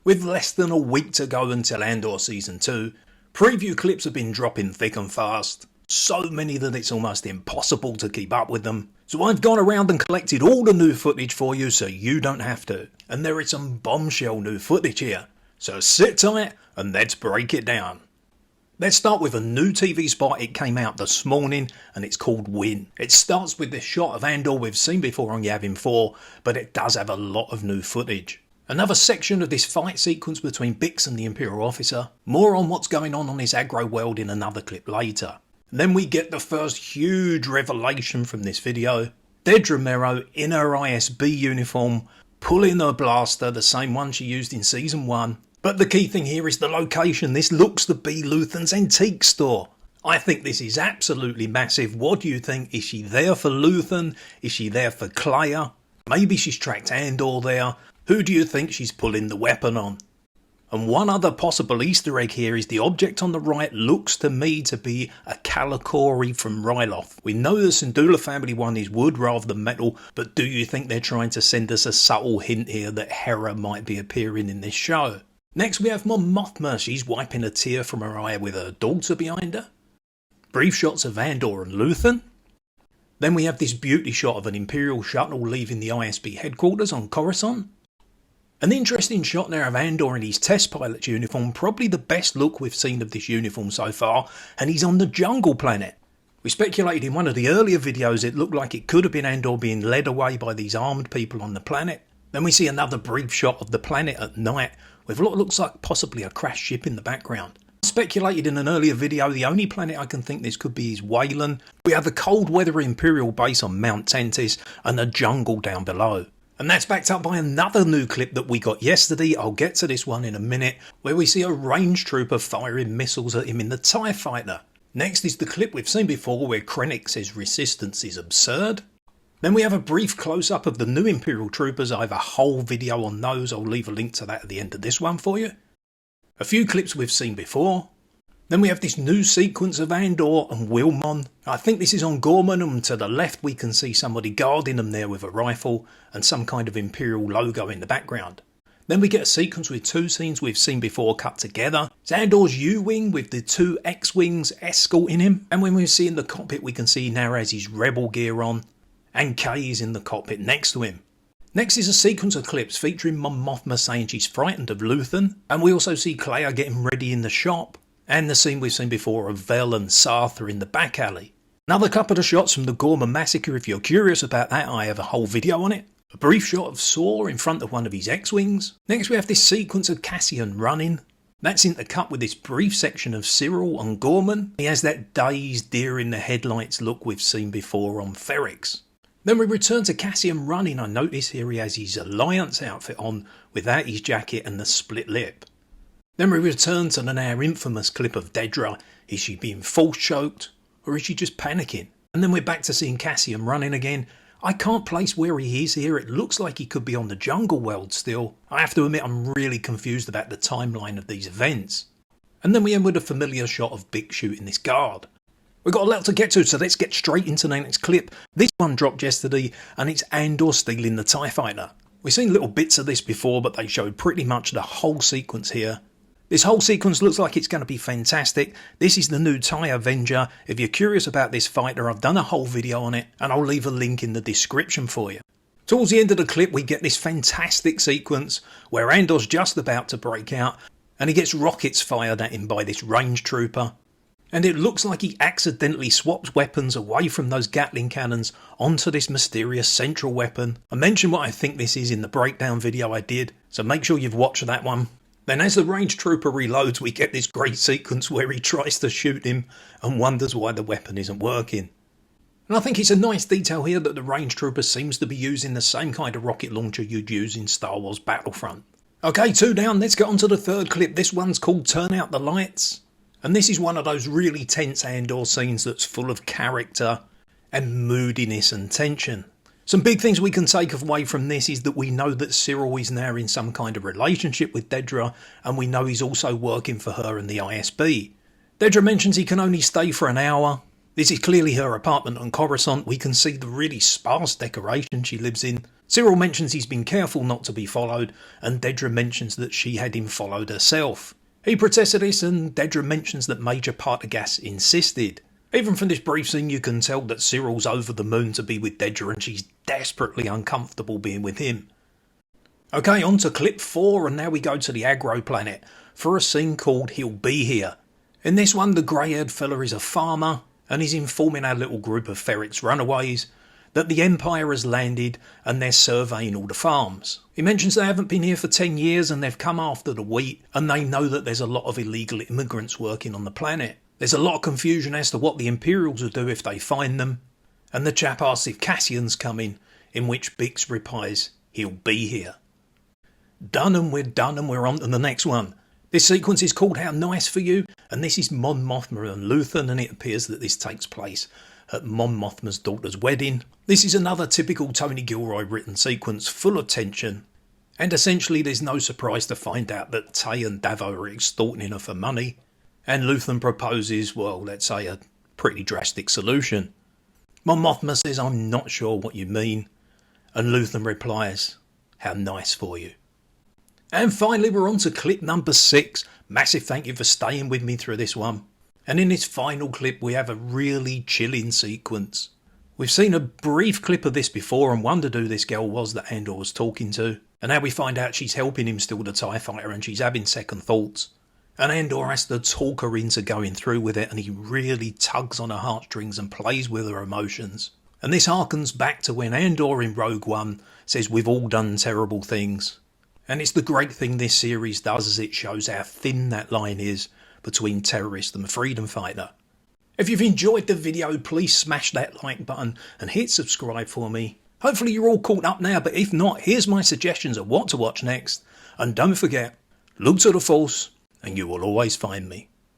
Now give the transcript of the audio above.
With less than a week to go until Andor Season 2, preview clips have been dropping thick and fast. So many that it's almost impossible to keep up with them. So I've gone around and collected all the new footage for you so you don't have to. And there is some bombshell new footage here. So sit tight and let's break it down. Let's start with a new TV spot. It came out this morning and it's called Win. It starts with this shot of Andor we've seen before on Yavin 4, but it does have a lot of new footage. Another section of this fight sequence between Bix and the Imperial officer. More on what's going on this aggro world in another clip later. Then we get the first huge revelation from this video. Dedra Meero in her ISB uniform, pulling her blaster, the same one she used in Season 1. But the key thing here is the location. This looks to be Luthen's antique store. I think this is absolutely massive. What do you think? Is she there for Luthen? Is she there for Claire? Maybe she's tracked Andor there. Who do you think she's pulling the weapon on? And one other possible Easter egg here is the object on the right looks to me to be a Kalikori from Ryloth. We know the Syndulla family one is wood rather than metal, but do you think they're trying to send us a subtle hint here that Hera might be appearing in this show? Next we have more Mothma. She's wiping a tear from her eye with her daughter behind her. Brief shots of Andor and Luthen. Then we have this beauty shot of an Imperial shuttle leaving the ISB headquarters on Coruscant. An interesting shot there of Andor in his test pilot's uniform, probably the best look we've seen of this uniform so far, and he's on the jungle planet. We speculated in one of the earlier videos it looked like it could have been Andor being led away by these armed people on the planet. Then we see another brief shot of the planet at night, with what looks like possibly a crashed ship in the background. Speculated in an earlier video, the only planet I can think this could be is Wayland. We have a cold weather Imperial base on Mount Tentis and a jungle down below. And that's backed up by another new clip that we got yesterday. I'll get to this one in a minute, where we see a range trooper firing missiles at him in the TIE fighter. Next is the clip we've seen before where Krennic says resistance is absurd. Then we have a brief close-up of the new Imperial troopers. I have a whole video on those. I'll leave a link to that at the end of this one for you. A few clips we've seen before. Then we have this new sequence of Andor and Wilmon. I think this is on Gorman, and to the left we can see somebody guarding them there with a rifle and some kind of Imperial logo in the background. Then we get a sequence with two scenes we've seen before cut together. It's Andor's U-Wing with the two X-Wings escorting him. And when we see in the cockpit we can see he now has his rebel gear on. And Kay is in the cockpit next to him. Next is a sequence of clips featuring Mon Mothma saying she's frightened of Luthen, and we also see Claire getting ready in the shop, and the scene we've seen before of Vel and Sartha in the back alley. Another couple of shots from the Gorman massacre. If you're curious about that, I have a whole video on it. A brief shot of Saw in front of one of his X-Wings. Next we have this sequence of Cassian running. That's intercut with this brief section of Syril and Gorman. He has that dazed deer in the headlights look we've seen before on Ferrix. Then we return to Cassian running. I notice here he has his Alliance outfit on without his jacket and the split lip. Then we return to the now infamous clip of Dedra. Is she being force choked or is she just panicking? And then we're back to seeing Cassian running again. I can't place where he is here. It looks like he could be on the jungle world still. I have to admit I'm really confused about the timeline of these events. And then we end with a familiar shot of Bix shooting this guard. We've got a lot to get to, so let's get straight into the next clip. This one dropped yesterday, and it's Andor stealing the TIE fighter. We've seen little bits of this before, but they showed pretty much the whole sequence here. This whole sequence looks like it's going to be fantastic. This is the new TIE Avenger. If you're curious about this fighter, I've done a whole video on it, and I'll leave a link in the description for you. Towards the end of the clip, we get this fantastic sequence where Andor's just about to break out, and he gets rockets fired at him by this range trooper. And it looks like he accidentally swaps weapons away from those Gatling cannons onto this mysterious central weapon. I mentioned what I think this is in the breakdown video I did, so make sure you've watched that one. Then as the range trooper reloads, we get this great sequence where he tries to shoot him and wonders why the weapon isn't working. And I think it's a nice detail here that the range trooper seems to be using the same kind of rocket launcher you'd use in Star Wars Battlefront. Okay, 2 down, let's get on to the third clip. This one's called Turn Out the Lights. And this is one of those really tense Andor scenes that's full of character and moodiness and tension. Some big things we can take away from this is that we know that Syril is now in some kind of relationship with Dedra, and we know he's also working for her and the ISB. Dedra mentions he can only stay for an hour, This is clearly her apartment on Coruscant. We can see the really sparse decoration she lives in. Syril mentions he's been careful not to be followed, and Dedra mentions that she had him followed herself. He protests this, and Dedra mentions that Major Partagaz insisted. Even from this brief scene you can tell that Syril's over the moon to be with Dedra, and she's desperately uncomfortable being with him. Okay, on to clip 4, and now we go to the aggro planet for a scene called He'll Be Here. In this one, the grey-haired fella is a farmer, and he's informing our little group of ferrets runaways that the Empire has landed and they're surveying all the farms. He mentions they haven't been here for 10 years and they've come after the wheat, and they know that there's a lot of illegal immigrants working on the planet. There's a lot of confusion as to what the Imperials will do if they find them, and the chap asks if Cassian's coming, in which Bix replies, "He'll be here." Done, and we're on to the next one. This sequence is called How Nice for You, and this is Mon Mothma and Luthen, and it appears that this takes place at Mon Mothma's daughter's wedding. This is another typical Tony Gilroy written sequence, full of tension, and essentially there's no surprise to find out that Tay and Davo are extorting her for money, and Luthen proposes, well, let's say a pretty drastic solution. Mon Mothma says, "I'm not sure what you mean," and Luthen replies, "How nice for you." And finally we're on to clip number 6. Massive thank you for staying with me through this one. And in this final clip we have a really chilling sequence. We've seen a brief clip of this before and wondered who this girl was that Andor was talking to. And now we find out she's helping him steal the TIE fighter and she's having second thoughts. And Andor has to talk her into going through with it, and he really tugs on her heartstrings and plays with her emotions. And this harkens back to when Andor in Rogue One says we've all done terrible things. And it's the great thing this series does, is it shows how thin that line is between terrorist and freedom fighter. If you've enjoyed the video, please smash that like button and hit subscribe for me. Hopefully you're all caught up now, but if not, here's my suggestions of what to watch next. And don't forget, look to the Force and you will always find me.